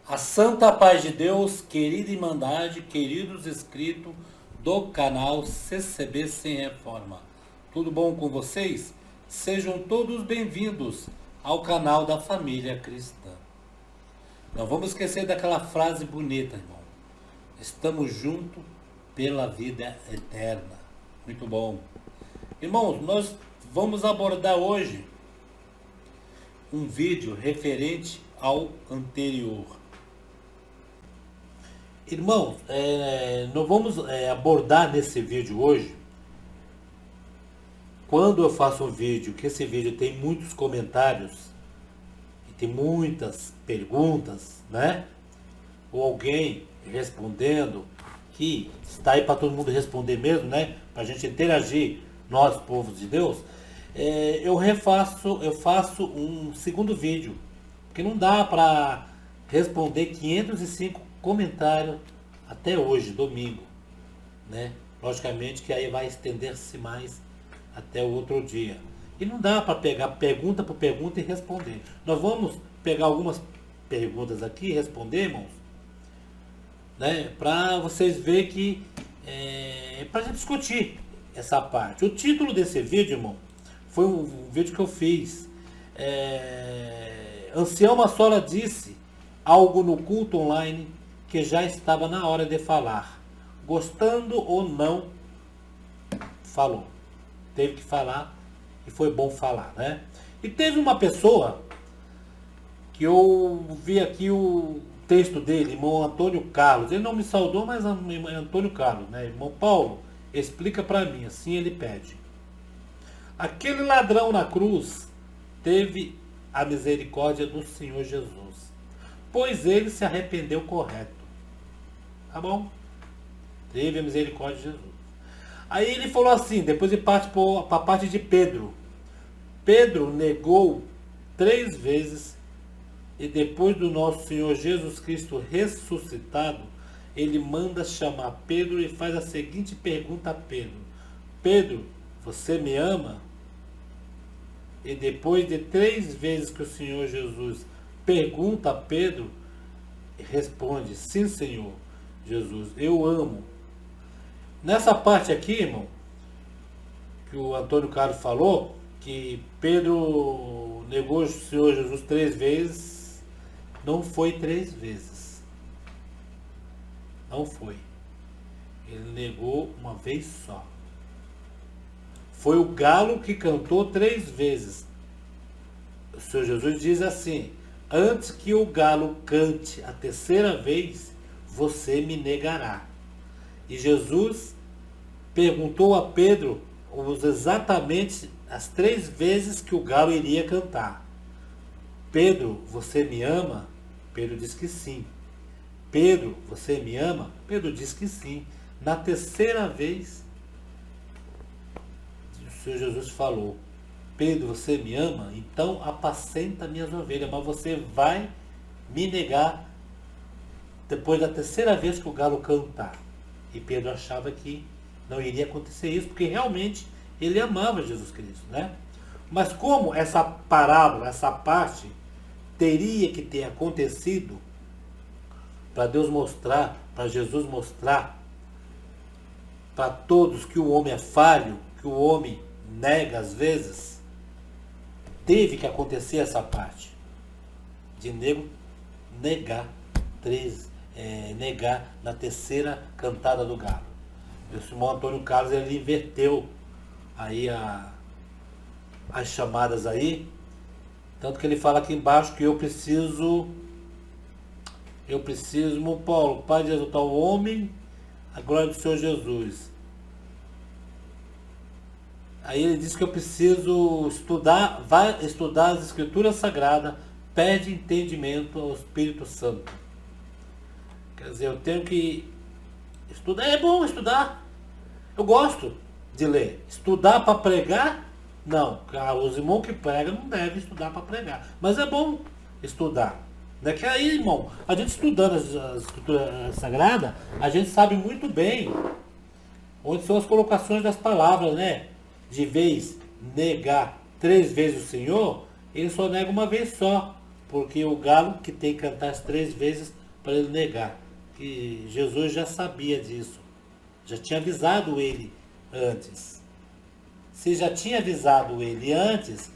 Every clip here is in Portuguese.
A santa paz de Deus, querida Irmandade, queridos inscritos do canal CCB Sem Reforma. Tudo bom com vocês? Sejam todos bem-vindos ao canal da família cristã. Não vamos esquecer daquela frase bonita, irmão. Estamos juntos pela vida eterna. Muito bom. Irmãos, nós vamos abordar hoje um vídeo referente ao anterior. Irmãos, nós vamos abordar nesse vídeo hoje. Quando eu faço um vídeo, que esse vídeo tem muitos comentários, e tem muitas perguntas, né? Ou alguém respondendo, que está aí para todo mundo responder mesmo, né? Para a gente interagir, nós, povos de Deus, eu faço um segundo vídeo, porque não dá para responder 505 comentários até hoje, domingo, né? Logicamente que aí vai estender-se mais até o outro dia. E não dá para pegar pergunta por pergunta e responder. Nós vamos pegar algumas perguntas aqui e responder, irmãos, né? Para vocês verem que para a gente discutir essa parte. O título desse vídeo, irmão, foi um vídeo que eu fiz. Ancião Massola disse algo no culto online que já estava na hora de falar. Gostando ou não, falou. Teve que falar e foi bom falar, né? E teve uma pessoa que eu vi aqui o texto dele, irmão Antônio Carlos. Ele não me saudou, mas é Antônio Carlos, né? Irmão Paulo, explica para mim, assim ele pede. Aquele ladrão na cruz teve a misericórdia do Senhor Jesus, pois ele se arrependeu correto. Tá bom? Teve a misericórdia de Jesus. Aí ele falou assim, depois ele parte para a parte de Pedro. Pedro negou 3 vezes e depois do nosso Senhor Jesus Cristo ressuscitado, ele manda chamar Pedro e faz a seguinte pergunta a Pedro. Pedro, você me ama? E depois de 3 vezes que o Senhor Jesus pergunta a Pedro, responde, sim, Senhor Jesus, eu amo. Nessa parte aqui, irmão, que o Antônio Carlos falou, que Pedro negou o Senhor Jesus 3 vezes, não foi 3 vezes. Não foi. Ele negou uma vez só. Foi o galo que cantou 3 vezes. O Senhor Jesus diz assim, antes que o galo cante a 3ª vez, você me negará. E Jesus perguntou a Pedro exatamente as 3 vezes que o galo iria cantar. Pedro, você me ama? Pedro diz que sim. Pedro, você me ama? Pedro diz que sim. Na 3ª vez, o Senhor Jesus falou, Pedro, você me ama? Então apacenta minhas ovelhas, mas você vai me negar depois da 3ª vez que o galo cantar. E Pedro achava que não iria acontecer isso, porque realmente ele amava Jesus Cristo, né? Mas como essa parábola, essa parte, teria que ter acontecido para Deus mostrar, para Jesus mostrar para todos que o homem é falho, que o homem nega às vezes, teve que acontecer essa parte de negar 3 negar na 3ª cantada do galo. O irmão Antônio Carlos, ele inverteu aí as chamadas aí, tanto que ele fala aqui embaixo que eu preciso, irmão Paulo, Pai de exaltar o homem, a glória do Senhor Jesus. Aí ele diz que eu preciso estudar, vai estudar as Escrituras Sagradas, pede entendimento ao Espírito Santo. Quer dizer, eu tenho que estudar, é bom estudar. Eu gosto de ler. Estudar para pregar? Não. Os irmãos que pregam não devem estudar para pregar. Mas é bom estudar. Não é que aí, irmão, a gente estudando as Escrituras Sagradas, a gente sabe muito bem onde são as colocações das palavras, né? De vez negar 3 vezes o Senhor, ele só nega uma vez só. Porque o galo que tem que cantar as 3 vezes para ele negar. Que Jesus já sabia disso. Já tinha avisado ele antes. Se já tinha avisado ele antes,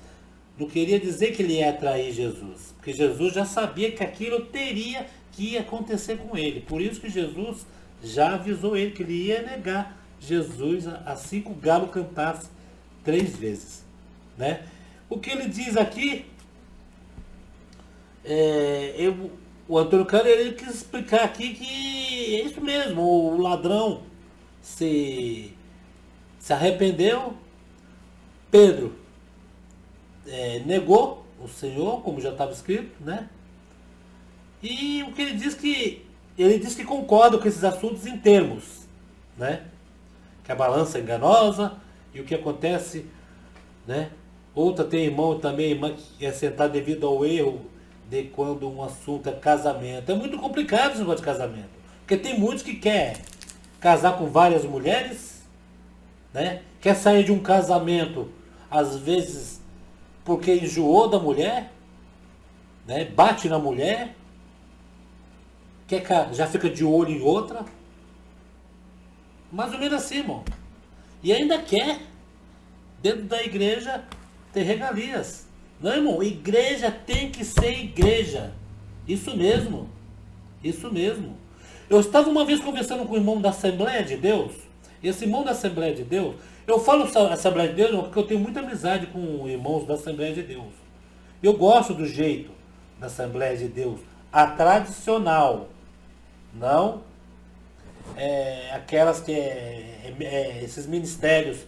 não queria dizer que ele ia trair Jesus. Porque Jesus já sabia que aquilo teria que ia acontecer com ele. Por isso que Jesus já avisou ele que ele ia negar Jesus assim que o galo cantasse 3 vezes. Né? O que ele diz aqui, o Antônio Cândido ele quis explicar aqui que é isso mesmo, o ladrão se arrependeu, Pedro negou o Senhor, como já estava escrito, né? E o que ele diz que concorda com esses assuntos em termos, né? Que a balança é enganosa e o que acontece, né? Outra tem irmão também, irmã que é sentar devido ao erro de quando um assunto é casamento. É muito complicado esse negócio de casamento. Porque tem muitos que quer casar com várias mulheres, né? Quer sair de um casamento, às vezes, porque enjoou da mulher, né? Bate na mulher, já fica de olho em outra. Mais ou menos assim, irmão. E ainda quer, dentro da igreja, ter regalias. Não, irmão, igreja tem que ser igreja. Isso mesmo. Isso mesmo. Eu estava uma vez conversando com o irmão da Assembleia de Deus. Esse irmão da Assembleia de Deus, eu falo Assembleia de Deus porque eu tenho muita amizade com irmãos da Assembleia de Deus. Eu gosto do jeito da Assembleia de Deus, a tradicional. Não aquelas que esses ministérios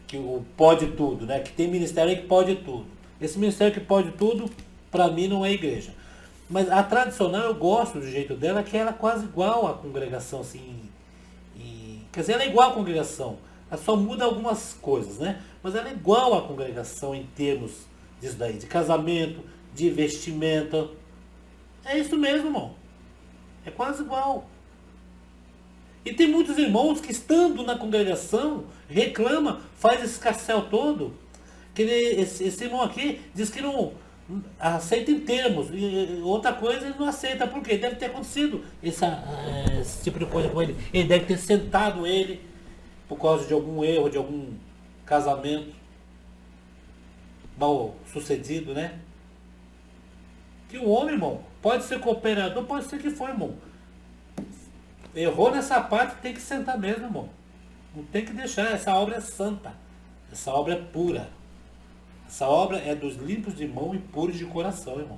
que pode tudo, né? Que tem ministério aí que pode tudo. Esse ministério que pode tudo, para mim não é igreja. Mas a tradicional eu gosto do jeito dela, que ela é quase igual à congregação, assim. Quer dizer, ela é igual à congregação. Ela só muda algumas coisas, né? Mas ela é igual à congregação em termos disso daí, de casamento, de vestimenta. É isso mesmo, irmão. É quase igual. E tem muitos irmãos que, estando na congregação, reclama, faz esse escarcéu todo. Que esse irmão aqui diz que não aceita em termos. E outra coisa ele não aceita. Por quê? Deve ter acontecido esse tipo de coisa com ele. Ele deve ter sentado ele por causa de algum erro, de algum casamento mal sucedido, né? Que o homem, irmão, pode ser cooperador, pode ser que for, irmão. Errou nessa parte, tem que sentar mesmo, irmão. Não tem que deixar. Essa obra é santa. Essa obra é pura. Essa obra é dos limpos de mão e puros de coração, irmão.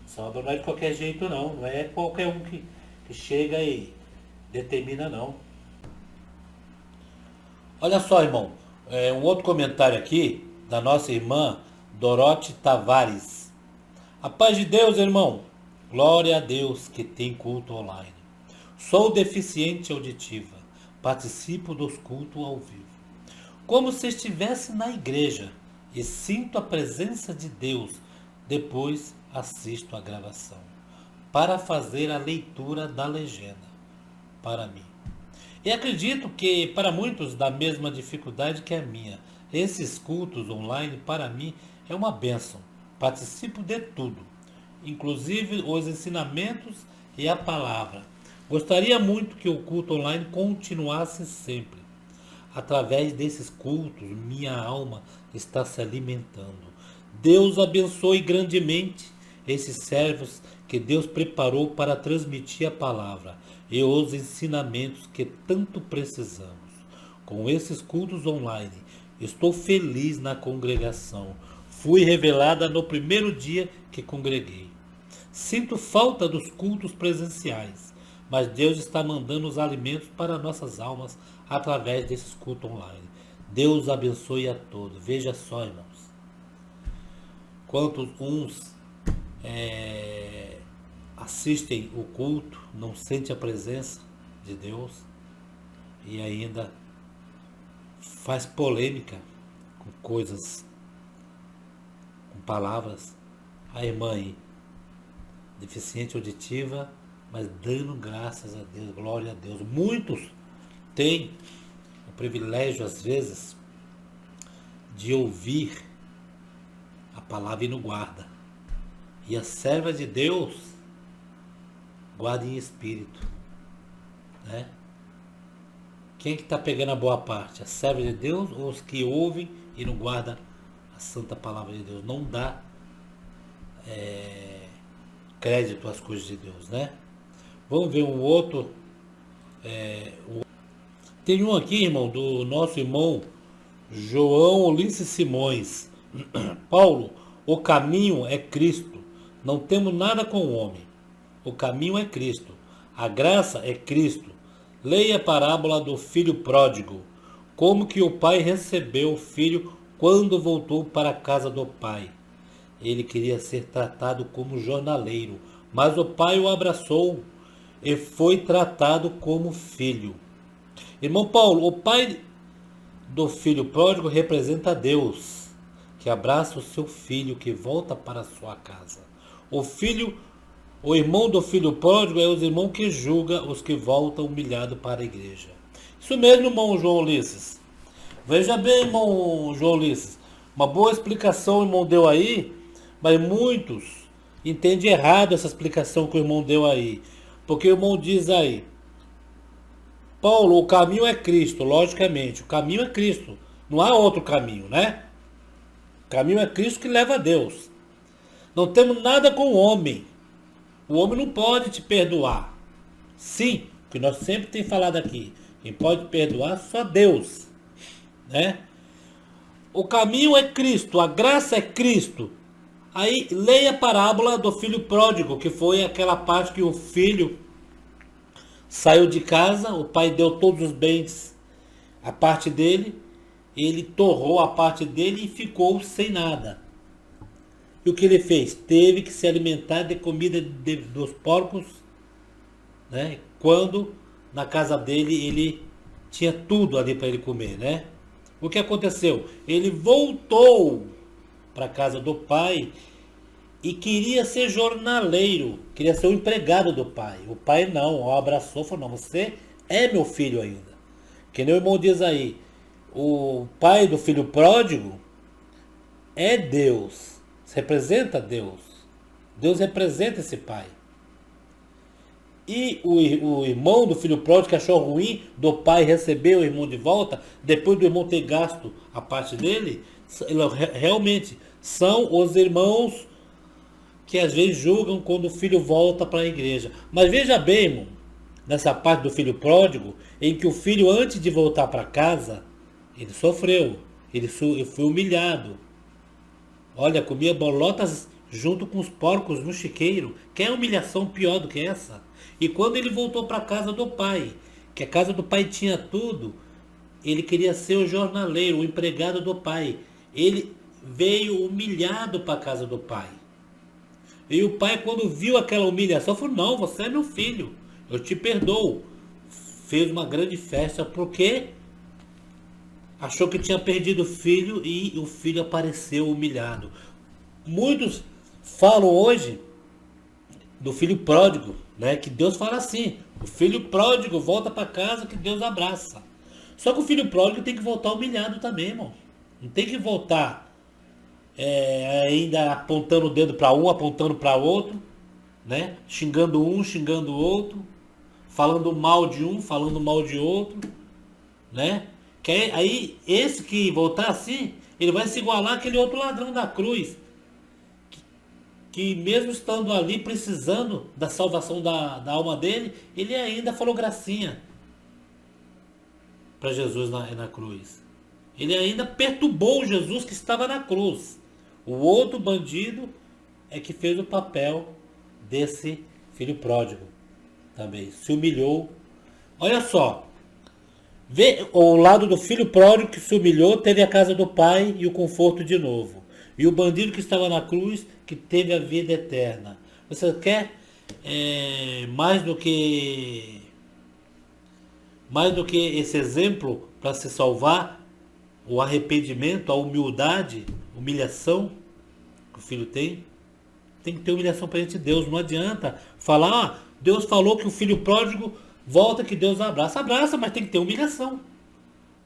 Essa obra não é de qualquer jeito, não. Não é qualquer um que chega e determina, não. Olha só, irmão. Um outro comentário aqui da nossa irmã Dorote Tavares. A paz de Deus, irmão. Glória a Deus que tem culto online. Sou deficiente auditiva. Participo dos cultos ao vivo. Como se estivesse na igreja e sinto a presença de Deus. Depois assisto a gravação para fazer a leitura da legenda para mim. E acredito que para muitos da mesma dificuldade que a minha. Esses cultos online para mim é uma bênção. Participo de tudo, inclusive os ensinamentos e a palavra. Gostaria muito que o culto online continuasse sempre. Através desses cultos, minha alma está se alimentando. Deus abençoe grandemente esses servos que Deus preparou para transmitir a palavra e os ensinamentos que tanto precisamos. Com esses cultos online, estou feliz na congregação. Fui revelada no primeiro dia que congreguei. Sinto falta dos cultos presenciais, mas Deus está mandando os alimentos para nossas almas através desses cultos online. Deus abençoe a todos. Veja só, irmãos, quantos uns assistem o culto, não sentem a presença de Deus e ainda faz polêmica com coisas, com palavras. A irmã aí, deficiente auditiva, mas dando graças a Deus, glória a Deus. Muitos têm o privilégio, às vezes, de ouvir a palavra e não guarda. E a serva de Deus guarda em espírito, né? Quem que está pegando a boa parte? A serva de Deus ou os que ouvem e não guardam a santa palavra de Deus? Não dá crédito às coisas de Deus, né? Vamos ver um outro. Tem um aqui, irmão, do nosso irmão João Ulisses Simões. Paulo, o caminho é Cristo. Não temos nada com o homem. O caminho é Cristo. A graça é Cristo. Leia a parábola do filho pródigo. Como que o pai recebeu o filho quando voltou para a casa do pai. Ele queria ser tratado como jornaleiro, mas o pai o abraçou e foi tratado como filho. Irmão Paulo, o pai do filho pródigo representa Deus, que abraça o seu filho que volta para a sua casa. O irmão do filho pródigo é os irmãos que julga os que voltam humilhado para a igreja. Isso mesmo, irmão João Ulisses. Veja bem, irmão João Ulisses. Uma boa explicação o irmão deu aí, mas muitos entendem errado essa explicação que o irmão deu aí. Porque o irmão diz aí, Paulo, o caminho é Cristo, logicamente. O caminho é Cristo. Não há outro caminho, né? O caminho é Cristo que leva a Deus. Não temos nada com o homem. O homem não pode te perdoar. Sim, o que nós sempre temos falado aqui. Quem pode perdoar só Deus, né? O caminho é Cristo, a graça é Cristo. Aí leia a parábola do filho pródigo, que foi aquela parte que o filho saiu de casa, o pai deu todos os bens, a parte dele, ele torrou a parte dele e ficou sem nada. E o que ele fez? Teve que se alimentar de comida dos porcos, né? Quando na casa dele ele tinha tudo ali para ele comer, né? O que aconteceu? Ele voltou para a casa do pai e queria ser jornaleiro, queria ser o empregado do pai. O pai não, o abraçou e falou, não, você é meu filho ainda. Que nem o irmão diz aí, o pai do filho pródigo é Deus. Representa Deus. Deus representa esse pai. E o irmão do filho pródigo que achou ruim do pai receber o irmão de volta, depois do irmão ter gasto a parte dele, realmente são os irmãos que às vezes julgam quando o filho volta para a igreja. Mas veja bem, irmão, nessa parte do filho pródigo, em que o filho antes de voltar para casa, ele sofreu, ele foi humilhado. Olha, comia bolotas junto com os porcos no chiqueiro. Quer humilhação pior do que essa? E quando ele voltou para a casa do pai, que a casa do pai tinha tudo, ele queria ser o jornaleiro, o empregado do pai. Ele veio humilhado para a casa do pai. E o pai, quando viu aquela humilhação, falou, não, você é meu filho, eu te perdoo. Fez uma grande festa, porque achou que tinha perdido o filho e o filho apareceu humilhado. Muitos falam hoje do filho pródigo, né? Que Deus fala assim, o filho pródigo volta para casa que Deus abraça. Só que o filho pródigo tem que voltar humilhado também, irmão. Não tem que voltar ainda apontando o dedo para um, apontando para outro, né? Xingando um, xingando o outro, falando mal de um, falando mal de outro, né? Que aí, esse que voltar assim, ele vai se igualar àquele outro ladrão da cruz, que mesmo estando ali precisando da salvação da alma dele, ele ainda falou gracinha para Jesus na cruz. Ele ainda perturbou Jesus que estava na cruz. O outro bandido é que fez o papel desse filho pródigo também. Se humilhou. Olha só. Vê o lado do filho pródigo que se humilhou, teve a casa do pai e o conforto de novo. E o bandido que estava na cruz, que teve a vida eterna. Você quer mais do que esse exemplo para se salvar? O arrependimento, a humildade, humilhação que o filho tem? Tem que ter humilhação perante Deus. Não adianta falar, Deus falou que o filho pródigo volta, que Deus abraça. Abraça, mas tem que ter humilhação.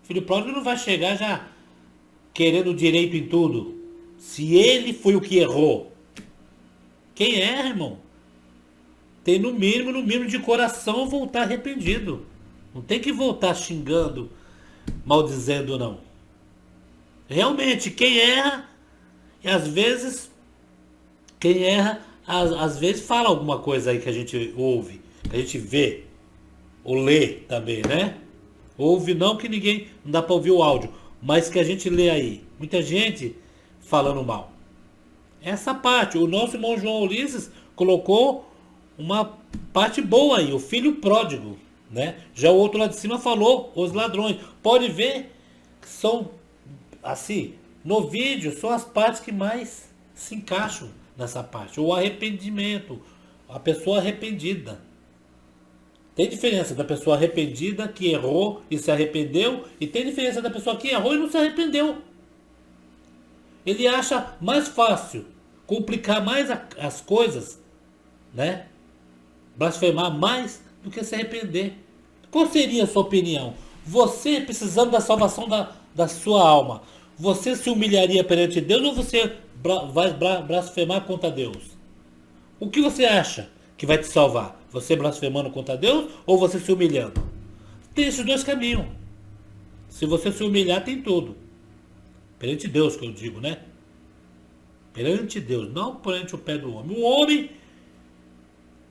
O filho pródigo não vai chegar já querendo direito em tudo. Se ele foi o que errou, Quem erra, irmão, tem no mínimo de coração voltar arrependido. Não tem que voltar xingando, maldizendo, não. Realmente, quem erra, e às vezes, quem erra, às vezes fala alguma coisa aí que a gente ouve, que a gente vê, ou lê também, né? Ouve não que ninguém, não dá para ouvir o áudio, mas que a gente lê aí. Muita gente falando mal. Essa parte, o nosso irmão João Ulisses colocou uma parte boa aí, o filho pródigo, né? Já o outro lá de cima falou, os ladrões. Pode ver que são, assim, no vídeo, são as partes que mais se encaixam nessa parte. O arrependimento, a pessoa arrependida. Tem diferença da pessoa arrependida que errou e se arrependeu, e tem diferença da pessoa que errou e não se arrependeu. Ele acha mais fácil complicar mais as coisas, né? Blasfemar mais do que se arrepender. Qual seria a sua opinião? Você precisando da salvação da sua alma, você se humilharia perante Deus ou você vai blasfemar contra Deus? O que você acha que vai te salvar? Você blasfemando contra Deus ou você se humilhando? Tem esses dois caminhos. Se você se humilhar, tem tudo. Perante Deus, que eu digo, né? Perante Deus, não perante o pé do homem. O homem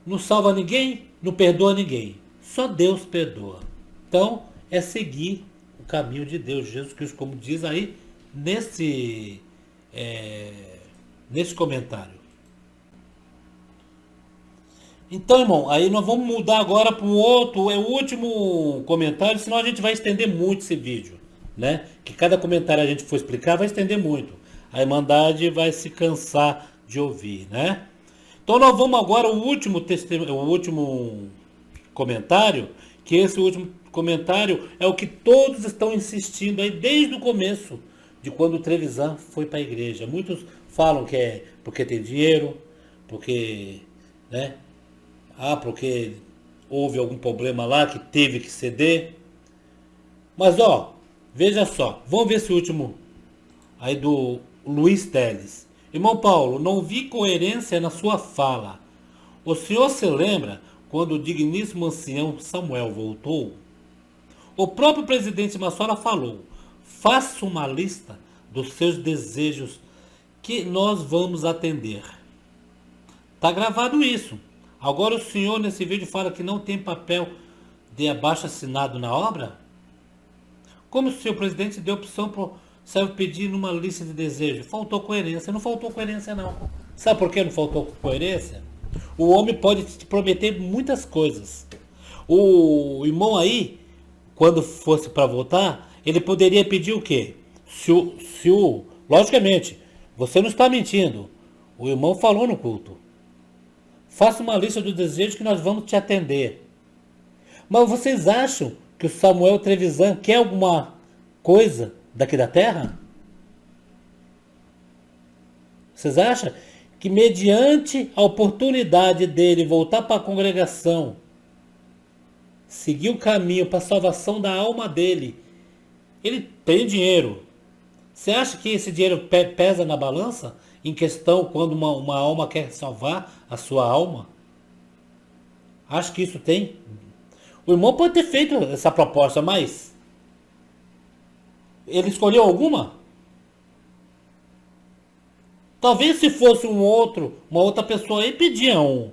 não salva ninguém, não perdoa ninguém. Só Deus perdoa. Então, é seguir o caminho de Deus, Jesus Cristo, como diz aí nesse comentário. Então, irmão, aí nós vamos mudar agora para o último comentário, senão a gente vai estender muito esse vídeo, né? Que cada comentário a gente for explicar vai estender muito. A Irmandade vai se cansar de ouvir, né? Então nós vamos agora o último comentário, que esse último comentário é o que todos estão insistindo aí desde o começo, de quando o Trevisan foi para a igreja. Muitos falam que é porque tem dinheiro, porque, né? Porque houve algum problema lá que teve que ceder. Mas veja só, vamos ver esse último aí do Luiz Teles. Irmão Paulo, não vi coerência na sua fala. O senhor se lembra quando o digníssimo ancião Samuel voltou? O próprio presidente Massola falou: faça uma lista dos seus desejos que nós vamos atender. Tá gravado isso. Agora o senhor nesse vídeo fala que não tem papel de abaixo-assinado na obra? Como se o presidente deu opção para o servo pedir numa lista de desejos? Faltou coerência. Não faltou coerência, não. Sabe por que não faltou coerência? O homem pode te prometer muitas coisas. O irmão aí, quando fosse para votar, ele poderia pedir o quê? Logicamente, você não está mentindo. O irmão falou no culto. Faça uma lista dos desejos que nós vamos te atender. Mas vocês acham que o Samuel Trevisan quer alguma coisa daqui da terra? Vocês acham que mediante a oportunidade dele voltar para a congregação, seguir o caminho para a salvação da alma dele, ele tem dinheiro? Você acha que esse dinheiro pesa na balança? Em questão quando uma alma quer salvar a sua alma? Acho que isso tem. O irmão pode ter feito essa proposta, mas ele escolheu alguma? Talvez se fosse uma outra pessoa aí, pedia um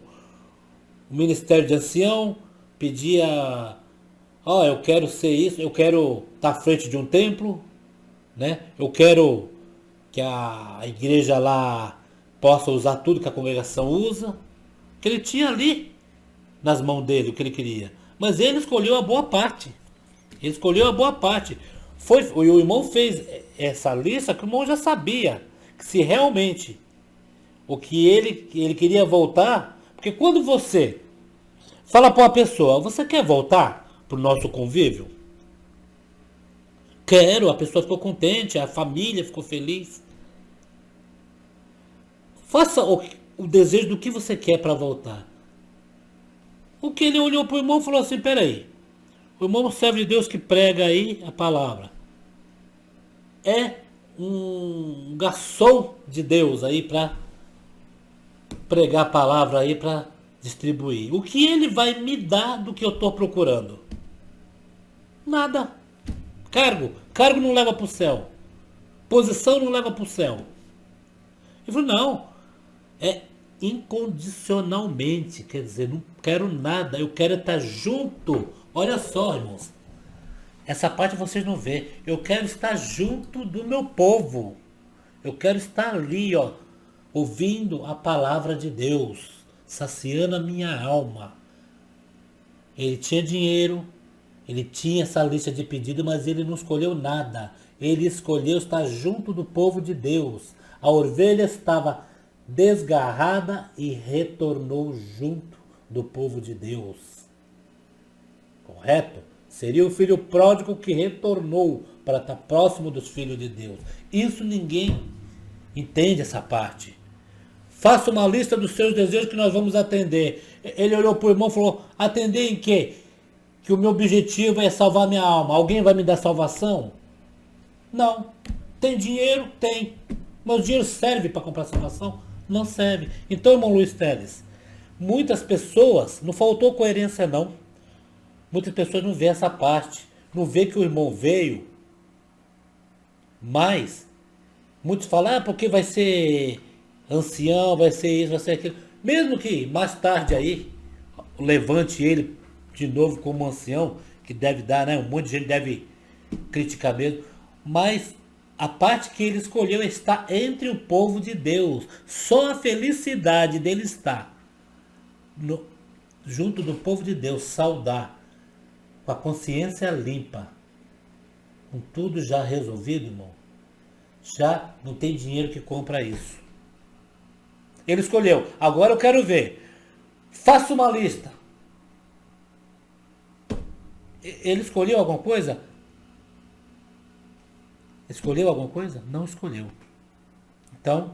ministério de ancião, pedia, eu quero ser isso, eu quero estar à frente de um templo, né? Eu quero que a igreja lá possa usar tudo que a congregação usa. Que ele tinha ali nas mãos dele o que ele queria. Mas ele escolheu a boa parte. Ele escolheu a boa parte. O irmão fez essa lista que o irmão já sabia. Que se realmente o que ele queria voltar. Porque quando você fala para uma pessoa, você quer voltar para o nosso convívio? Quero, a pessoa ficou contente, a família ficou feliz. Faça o desejo do que você quer para voltar. O que ele olhou para o irmão e falou assim, peraí, o irmão servo de Deus que prega aí a palavra. É um garçom de Deus aí para pregar a palavra aí para distribuir. O que ele vai me dar do que eu estou procurando? Nada. Cargo não leva para o céu. Posição não leva para o céu. Ele falou, não, é incondicionalmente, quer dizer, não quero nada, eu quero estar junto. Olha só, irmãos, essa parte vocês não vê. Eu quero estar junto do meu povo. Eu quero estar ali, ó, ouvindo a palavra de Deus, saciando a minha alma. Ele tinha dinheiro, ele tinha essa lista de pedidos, mas ele não escolheu nada. Ele escolheu estar junto do povo de Deus. A ovelha estava desgarrada e retornou junto do povo de Deus. Correto? Seria o filho pródigo que retornou para estar próximo dos filhos de Deus. Isso ninguém entende, essa parte. Faça uma lista dos seus desejos que nós vamos atender. Ele olhou para o irmão e falou, atender em quê? Que o meu objetivo é salvar minha alma. Alguém vai me dar salvação? Não. Tem dinheiro? Tem. Mas o dinheiro serve para comprar salvação? Não serve. Então, irmão Luiz Teles, muitas pessoas, não faltou coerência não. Muitas pessoas não vê essa parte. Não vê que o irmão veio. Mas, muitos falam, porque vai ser ancião, vai ser isso, vai ser aquilo. Mesmo que mais tarde aí, levante ele de novo como ancião, que deve dar, né? Um monte de gente deve criticar mesmo. Mas a parte que ele escolheu está entre o povo de Deus. Só a felicidade dele está junto do povo de Deus, saudar, com a consciência limpa, com tudo já resolvido, irmão. Já não tem dinheiro que compra isso. Ele escolheu. Agora eu quero ver. Faça uma lista. Ele escolheu alguma coisa? Escolheu alguma coisa? Não escolheu. Então,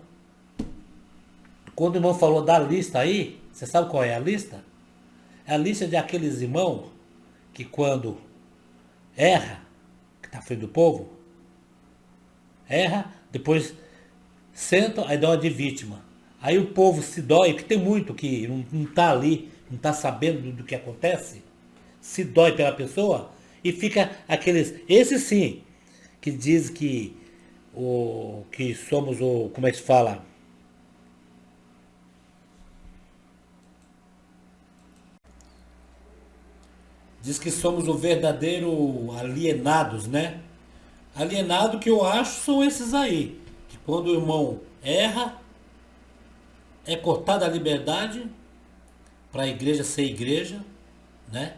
quando o irmão falou da lista aí, você sabe qual é a lista? É a lista de aqueles irmãos que quando erra, que está à frente do povo, erra, depois senta, aí dá uma de vítima. Aí o povo se dói, que tem muito que não está ali, não está sabendo do que acontece, se dói pela pessoa e fica aqueles, esse sim, que diz que que somos o, como é que se fala? Diz que somos o verdadeiro alienados, né? Alienado que eu acho são esses aí, que quando o irmão erra, é cortada a liberdade para a igreja ser igreja, né?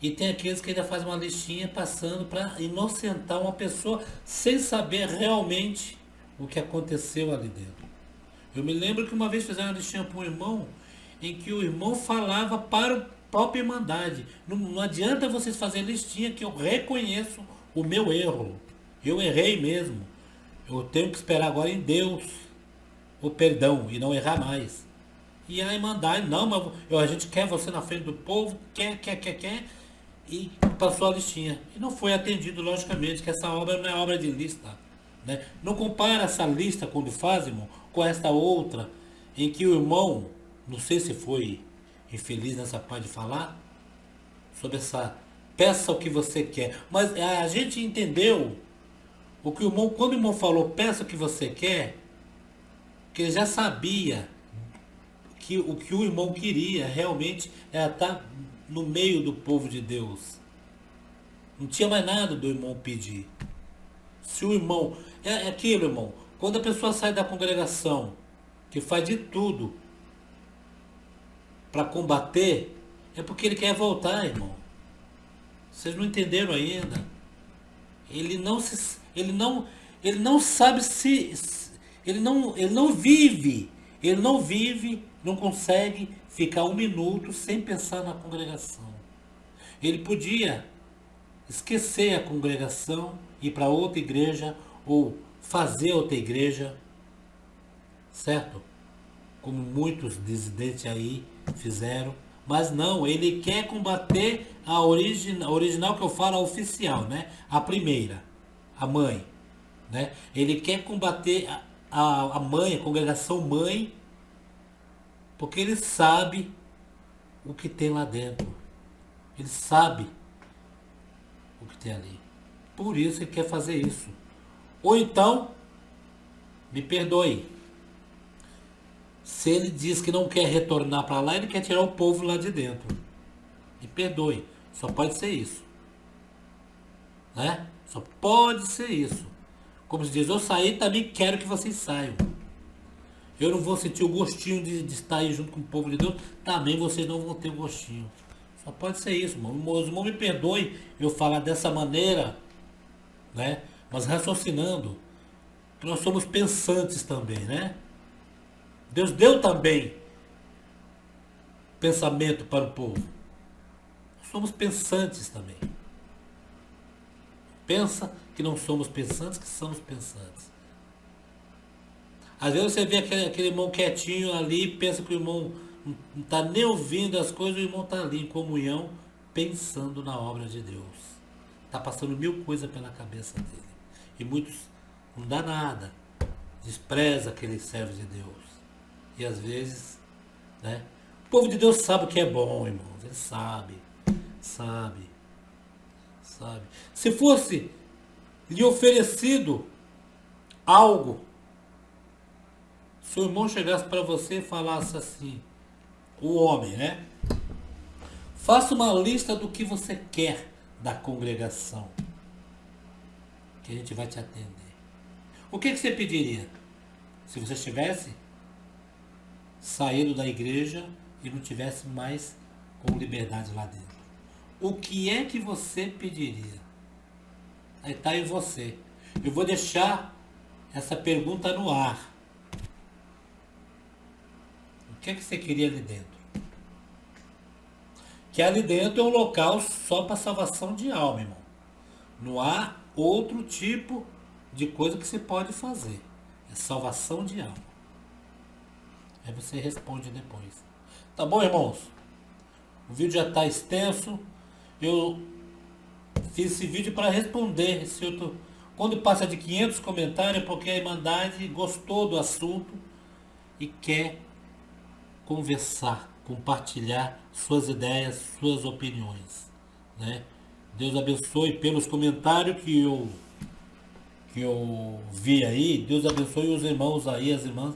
E tem aqueles que ainda fazem uma listinha passando para inocentar uma pessoa sem saber realmente o que aconteceu ali dentro. Eu me lembro que uma vez fizeram uma listinha para um irmão, em que o irmão falava para a própria irmandade. Não adianta vocês fazerem listinha que eu reconheço o meu erro. Eu errei mesmo. Eu tenho que esperar agora em Deus o perdão e não errar mais. E a irmandade, não, mas a gente quer você na frente do povo, quer, e passou a listinha. E não foi atendido, logicamente, que essa obra não é obra de lista. Né? Não compara essa lista, quando faz, irmão, com esta outra, em que o irmão, não sei se foi infeliz nessa parte de falar, sobre essa peça o que você quer. Mas a gente entendeu o que o irmão, quando o irmão falou peça o que você quer, que ele já sabia que o que o irmão queria realmente era estar no meio do povo de Deus. Não tinha mais nada do irmão pedir. Se o irmão... É aquilo, irmão. Quando a pessoa sai da congregação, que faz de tudo para combater, é porque ele quer voltar, irmão. Vocês não entenderam ainda. Ele não sabe se ele não vive, não consegue ficar um minuto sem pensar na congregação. Ele podia esquecer a congregação, ir para outra igreja ou fazer outra igreja, certo? Como muitos dissidentes aí fizeram, mas não, ele quer combater a original que eu falo, a oficial, né? A primeira, a mãe, né? Ele quer combater a mãe, a congregação mãe, Porque ele sabe o que tem lá dentro. Ele sabe o que tem ali. Por isso ele quer fazer isso. Ou então, me perdoe. Se ele diz que não quer retornar para lá, ele quer tirar o povo lá de dentro. Me perdoe. Só pode ser isso. Né? Só pode ser isso. Como se diz, eu saí também quero que vocês saiam. Eu não vou sentir o gostinho de estar aí junto com o povo de Deus. Também vocês não vão ter o gostinho. Só pode ser isso, irmão. Os irmãos me perdoem eu falar dessa maneira, né? Mas raciocinando. Nós somos pensantes também, né? Deus deu também pensamento para o povo. Somos pensantes também. Pensa que não somos pensantes, que somos pensantes. Às vezes você vê aquele irmão quietinho ali, pensa que o irmão não está nem ouvindo as coisas, o irmão está ali em comunhão, pensando na obra de Deus. Está passando mil coisas pela cabeça dele. E muitos não dá nada. Despreza aquele servo de Deus. E às vezes, né? O povo de Deus sabe o que é bom, irmãos. Ele sabe. Se fosse lhe oferecido algo, se o irmão chegasse para você e falasse assim, o homem, né? Faça uma lista do que você quer da congregação, que a gente vai te atender. O que você pediria? Se você tivesse saído da igreja e não tivesse mais com liberdade lá dentro. O que é que você pediria? Aí está em você. Eu vou deixar essa pergunta no ar. O que é que você queria ali dentro? Que ali dentro é um local só para salvação de alma, irmão. Não há outro tipo de coisa que você pode fazer. É salvação de alma. Aí você responde depois. Tá bom, irmãos? O vídeo já está extenso. Eu fiz esse vídeo para responder. Quando passa de 500 comentários, é porque a Irmandade gostou do assunto e quer conversar, compartilhar suas ideias, suas opiniões, né? Deus abençoe pelos comentários que eu vi aí. Deus abençoe os irmãos aí, as irmãs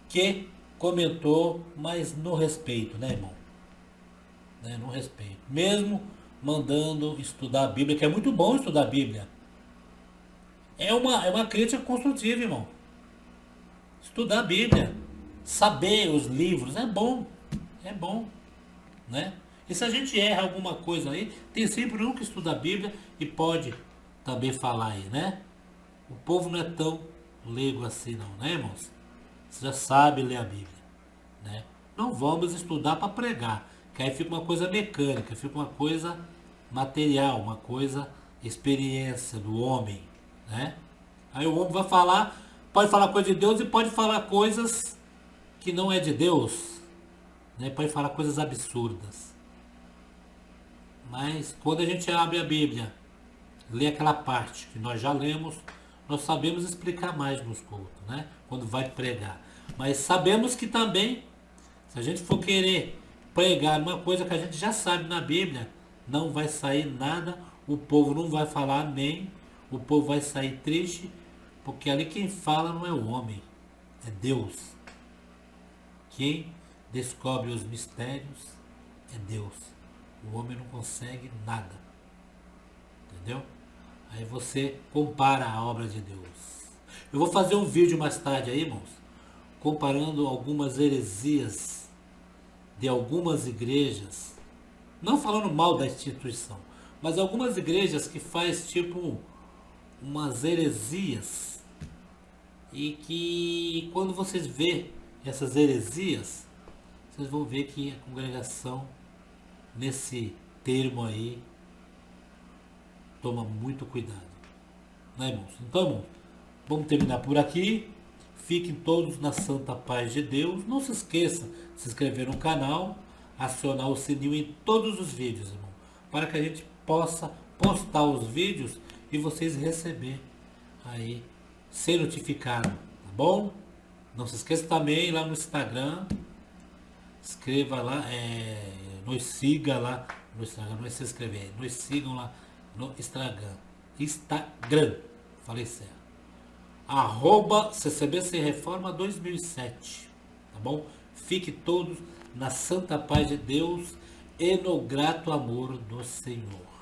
que comentou, mas no respeito, né, irmão? Né, no respeito. Mesmo mandando estudar a Bíblia, que é muito bom estudar a Bíblia. É uma crítica construtiva, irmão. Estudar a Bíblia. Saber os livros é bom. É bom. Né? E se a gente erra alguma coisa aí, tem sempre um que estuda a Bíblia e pode também falar aí, né? O povo não é tão leigo assim não, né, irmãos? Você já sabe ler a Bíblia, né? Não vamos estudar para pregar, que aí fica uma coisa mecânica, fica uma coisa material, uma coisa experiência do homem, né? Aí o homem vai falar, pode falar coisa de Deus e pode falar coisas que não é de Deus, né? Pode falar coisas absurdas. Mas quando a gente abre a Bíblia, lê aquela parte que nós já lemos, nós sabemos explicar mais nos cultos, né? Quando vai pregar. Mas sabemos que também, se a gente for querer pregar uma coisa que a gente já sabe na Bíblia, não vai sair nada, o povo não vai falar amém, o povo vai sair triste, porque ali quem fala não é o homem, é Deus. Quem descobre os mistérios é Deus. O homem não consegue nada. Entendeu? Aí você compara a obra de Deus. Eu vou fazer um vídeo mais tarde aí, irmãos, comparando algumas heresias de algumas igrejas, não falando mal da instituição, mas algumas igrejas que faz tipo umas heresias e que quando vocês vê essas heresias, vocês vão ver que a congregação nesse termo aí toma muito cuidado, né, irmãos? Então, irmãos, vamos terminar por aqui. Fiquem todos na santa paz de Deus. Não se esqueça de se inscrever no canal, acionar o sininho em todos os vídeos, irmão, para que a gente possa postar os vídeos e vocês receber aí, ser notificado, tá bom? Não se esqueça também lá no Instagram, escreva lá, nos siga lá no Instagram, não é se inscrever, nos sigam lá no Instagram, falei certo, arroba CCB Sem Reforma 2007, tá bom? Fique todos na santa paz de Deus e no grato amor do Senhor.